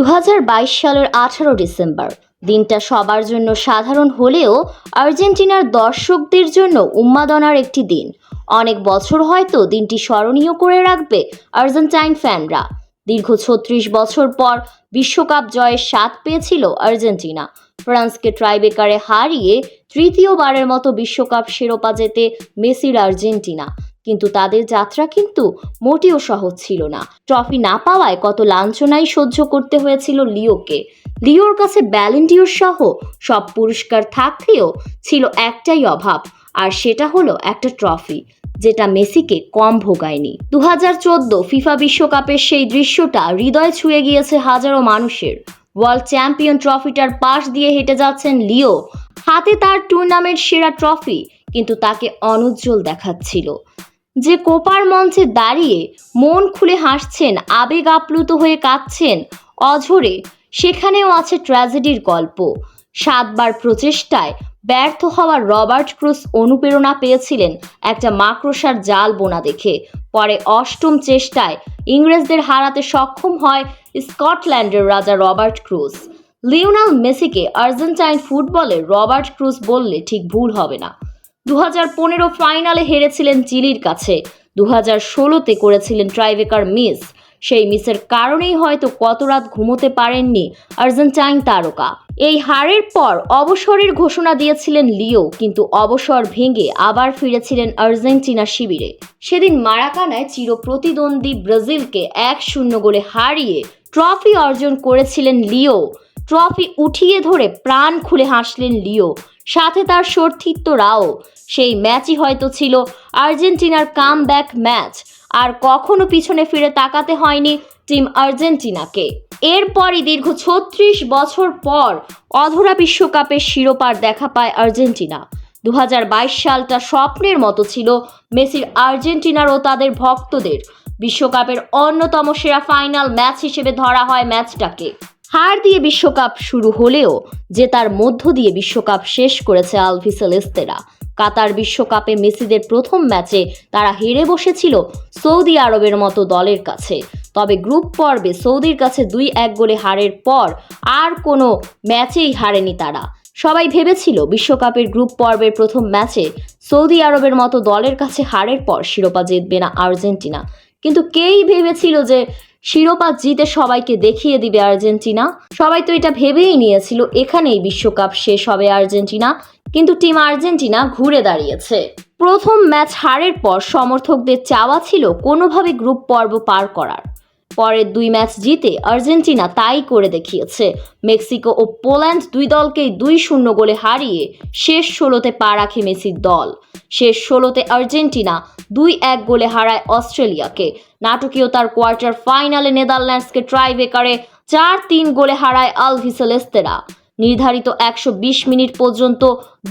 সালের 18 ডিসেম্বর দিনটা সবার জন্য সাধারণ হলেও আর্জেন্টিনার দর্শকদের জন্য উন্মাদনার একটি দিন। অনেক বছর হয়তো দিনটি স্মরণীয় করে রাখবে আর্জেন্টাইন ফ্যানরা। দীর্ঘ 36 বছর পর বিশ্বকাপ জয়ের স্বাদ পেয়েছিল আর্জেন্টিনা। ফ্রান্সকে ট্রাইবেকারে হারিয়ে তৃতীয়বারের মতো বিশ্বকাপ শিরোপা জেতে মেসির আর্জেন্টিনা। কিন্তু তাদের যাত্রা কিন্তু মোটেও সহজ ছিল না। ট্রফি না পাওয়ায় কত লাঞ্ছনাই সহ্য করতে হয়েছিল লিওকে। লিওর কাছে ব্যালন ডিওর সহ সব পুরস্কার থাকলেও ছিল একটাই অভাব, আর সেটা হলো একটা ট্রফি, যেটা মেসিকে কম ভোগায়নি। 2014 ফিফা বিশ্বকাপের সেই দৃশ্যটা হৃদয় ছুঁয়ে গিয়েছে হাজারো মানুষের। ওয়ার্ল্ড চ্যাম্পিয়ন ট্রফিটার পাশ দিয়ে হেঁটে যাচ্ছেন লিও, হাতে তার টুর্নামেন্ট সেরা ট্রফি, কিন্তু তাকে অনুজ্জ্বল দেখাচ্ছিল। যে কোপার মঞ্চে দাঁড়িয়ে মন খুলে হাসছেন, আবেগ আপ্লুত হয়ে কাঁদছেন অঝরে, সেখানেও আছে ট্র্যাজেডির গল্প। 7 বার প্রচেষ্টায় ব্যর্থ হওয়া রবার্ট ক্রুস অনুপ্রেরণা পেয়েছিলেন একটা মাকড়সার জাল বোনা দেখে। পরে 8ম চেষ্টায় ইংরেজদের হারাতে সক্ষম হয় স্কটল্যান্ডের রাজা রবার্ট ক্রুস। লিওনেল মেসিকে আর্জেন্টাইন ফুটবলে রবার্ট ক্রুস বললে ঠিক ভুল হবে না। 2015 ফাইনালে হেরেছিলেন চিলির কাছে, 2016তে করেছিলেন ট্রাইবেকার মিস। সেই মিসের কারণেই হয়তো কত রাত ঘুমোতে পারেননি আর্জেন্টাইন তারকা। এই হারের পর অবসরের ঘোষণা দিয়েছিলেন লিও, কিন্তু অবসর ভেঙে আবার ফিরেছিলেন আর্জেন্টিনা শিবিরে। সেদিন মারাকানায় চিরপ্রতিদ্বন্দ্বী ব্রাজিলকে 1-0 গোলে হারিয়ে ট্রফি অর্জন করেছিলেন লিও। ট্রফি উঠিয়ে ধরে প্রাণ খুলে হাসলেন লিও, সাথে তার সতীর্থরাও। সেই ম্যাচই হয়তো ছিল আর্জেন্টিনার কামব্যাক ম্যাচ, আর কখনো পিছনে ফিরে তাকাতে হয়নি টিম আর্জেন্টিনাকে। এরপরই দীর্ঘ 36 বছর পর অধরা বিশ্বকাপের শিরোপার দেখা পায় আর্জেন্টিনা। 2022 সালটা স্বপ্নের মতো ছিল মেসির, আর্জেন্টিনার ও তাদের ভক্তদের। বিশ্বকাপের অন্যতম সেরা ফাইনাল ম্যাচ হিসেবে ধরা হয় ম্যাচটাকে। হার দিয়ে বিশ্বকাপ শুরু হলেও জেতার মধ্য দিয়ে বিশ্বকাপ শেষ করেছে আলবিসেলেস্তেরা। কাতার বিশ্বকাপে মেসিদের প্রথম ম্যাচে তারা হেরে বসেছিল সৌদি আরবের মতো দলের কাছে। তবে গ্রুপ পর্বে সৌদির কাছে 2-1 গোলে হারের পর আর কোনো ম্যাচেই হারেনি তারা। সবাই ভেবেছিল বিশ্বকাপের গ্রুপ পর্বের প্রথম ম্যাচে সৌদি আরবের মতো দলের কাছে হারের পর শিরোপা জিতবে না আর্জেন্টিনা। কিন্তু কেই ভেবেছিল যে শিরোপা জিতে সবাইকে দেখিয়ে দিবে আর্জেন্টিনা। সবাই তো এটা ভেবেই নিয়েছিল এখানেই বিশ্বকাপ শেষ হবে আর্জেন্টিনা, কিন্তু টিম আর্জেন্টিনা ঘুরে দাঁড়িয়েছে। প্রথম ম্যাচ হারের পর সমর্থকদের চাওয়া ছিল কোনোভাবে গ্রুপ পর্ব পার করার। পরের 2 ম্যাচ জিতে আর্জেন্টিনা তাই করে দেখিয়েছে। মেক্সিকো ও পোল্যান্ড 2 দলকেই 2-0 গোলে হারিয়ে শেষ 16তে পা রাখে মেসির দল। শেষ 16তে আর্জেন্টিনা 2-1 গোলে হারায় অস্ট্রেলিয়াকে। নাটকীয়তার কোয়ার্টার ফাইনালে নেদারল্যান্ডসকে ট্রাইবেকারে 4-3 গোলে হারায় আলবিসেলেস্তেরা। নির্ধারিত 120 মিনিট পর্যন্ত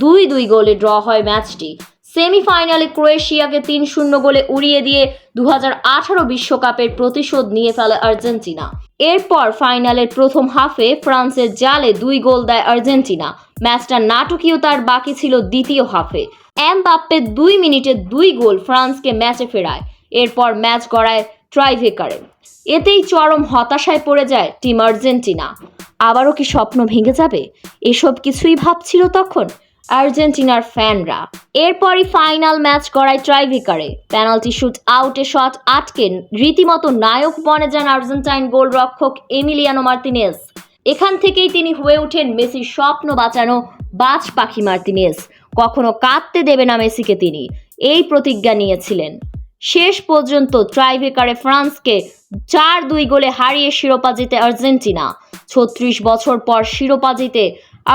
2-2 গোলে ড্র হয় ম্যাচটি। সেমিফাইনালে ক্রোয়েশিয়াকে 3-0 গোলে উড়িয়ে দিয়ে 2018 বিশ্বকাপের প্রতিশোধ নিয়ে ফেলে আর্জেন্টিনা। এরপর ফাইনালের প্রথম হাফে ফ্রান্সের জালে 2 গোল দেয় আর্জেন্টিনা। ম্যাচটা নাটকীয়তার বাকি ছিল দ্বিতীয় হাফে। এমবাপ্পে 2 মিনিটে 2 গোল ফ্রান্সকে ম্যাচে ফেরায়। এরপর ম্যাচ গড়ায় ট্রাইবেকারে। এতেই চরম হতাশায় পড়ে যায় টিম আর্জেন্টিনা। আবারও কি স্বপ্ন ভেঙে যাবে? এসব কিছুই ভাবছিল তখন আর্জেন্টিনার ফ্যানরা। এরপরই ফাইনাল ম্যাচ গড়ায় ট্রাইবেকারে। পেনাল্টি শুট আউটে শট আটকে রীতিমতো নায়ক বনে যান আর্জেন্টাইন গোলরক্ষক এমিলিয়ানো মার্তিনেজ। এখান থেকেই তিনি হয়ে ওঠেন মেসির স্বপ্ন বাঁচানো বাজ পাখি মার্তিনেজ। কখনো কাঁদতে দেবে না মেসিকে, তিনি এই প্রতিজ্ঞা নিয়েছিলেন। শেষ পর্যন্ত ট্রাইবেকারে ফ্রান্সকে 4-2 গোলে হারিয়ে শিরোপা জিতে আর্জেন্টিনা। 36 বছর পর শিরোপা জিতে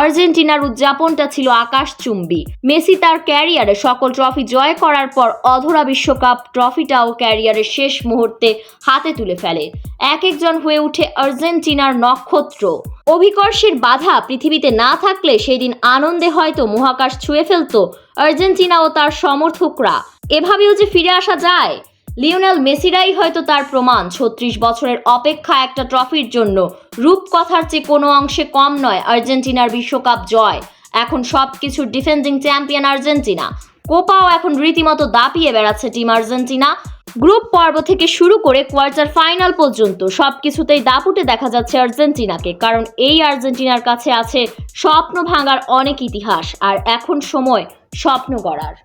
আর্জেন্টিনার উদযাপনটা ছিল আকাশচুম্বী। মেসি তার ক্যারিয়ারে সকল ট্রফি জয় করার পর অধরা বিশ্বকাপ ট্রফিটাও ক্যারিয়ারের শেষ মুহূর্তে হাতে তুলে ফেলে। একজন হয়ে ওঠে আর্জেন্টিনার নক্ষত্র। অভিকর্ষের বাধা পৃথিবীতে না থাকলে সেই দিন আনন্দে হয়তো মহাকাশ ছুঁয়ে ফেলত আর্জেন্টিনা ও তার সমর্থকরা। এভাবেও যে ফিরে আসা যায়, লিওনেল মেসিরাই হয়তো তার প্রমাণ। 36 বছরের অপেক্ষা একটা ট্রফির জন্য রূপকথার চেয়ে কোনো অংশে কম নয় আর্জেন্টিনার বিশ্বকাপ জয়। এখন সবকিছুর ডিফেন্ডিং চ্যাম্পিয়ন আর্জেন্টিনা। কোপাও এখন রীতিমতো দাপিয়ে বেড়াচ্ছে টিম আর্জেন্টিনা। গ্রুপ পর্ব থেকে শুরু করে কোয়ার্টার ফাইনাল পর্যন্ত সবকিছুতেই দাপুটে দেখা যাচ্ছে আর্জেন্টিনাকে, কারণ এই আর্জেন্টিনার কাছে আছে স্বপ্ন ভাঙার অনেক ইতিহাস, আর এখন সময় স্বপ্ন গড়ার।